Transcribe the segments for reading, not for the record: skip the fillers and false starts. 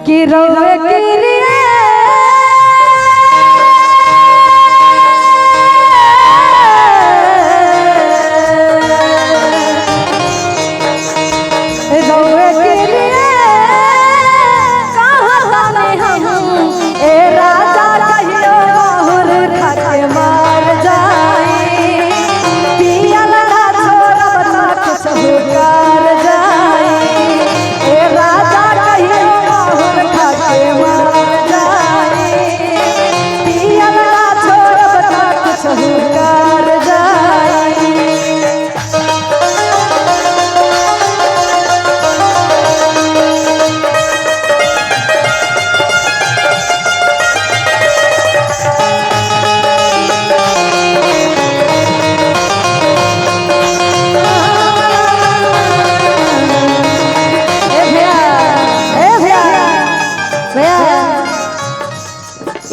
कि रोवे किरिया रोवे किरिया कहाँ जाने हम ए राजा कहियो हुर खाके मार जाई पियल ना छोड़ब ता कुछ हुकार जाई ए राजा कहियो हुर खाके मार जाई पियल ना छोड़ब ता कुछ हुकार जाई।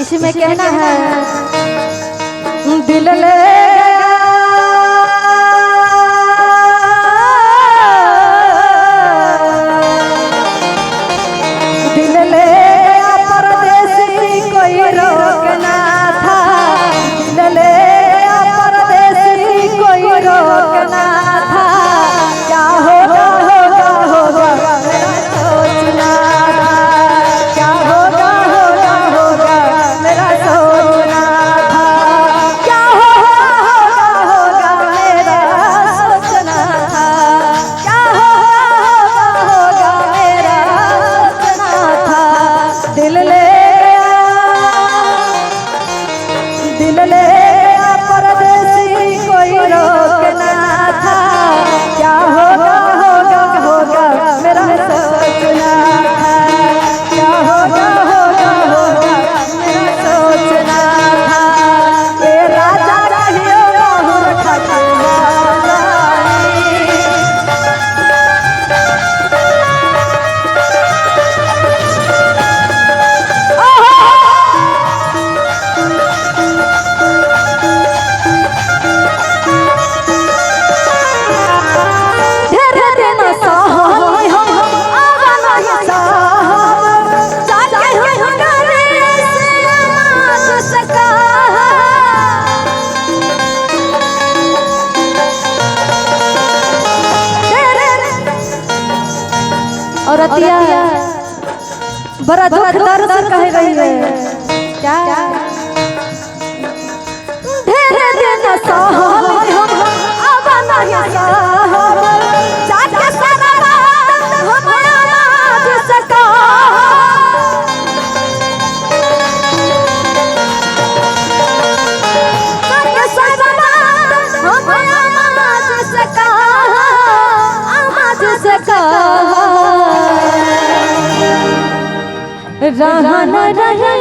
इसमें कहना है दिल ले दिल ले परदेसी कोई रोकना था दिल ले परदेसी कोई रोकना था क्या होगा होगा होगा मेरा सोचना था क्या होगा होगा होगा मेरा सोचना था क्या होगा होगा मेरा सोचना था क्या होगा मेरा सोचना था दिल ले परदेसी कोई रोकना था क्या होगा होगा होगा मेरा सोचना था क्या होगा होगा होगा मेरा सोचना था ये राजा कहियो हुर खाके मार जाई और अतिया बड़ा दुख दर्द से कह रही है क्या ढेर दिन सहल हम अब नहीं सहल जाके सारा रात हम आवाज सका जाके सारा रात हम आवाज सका रहन रहे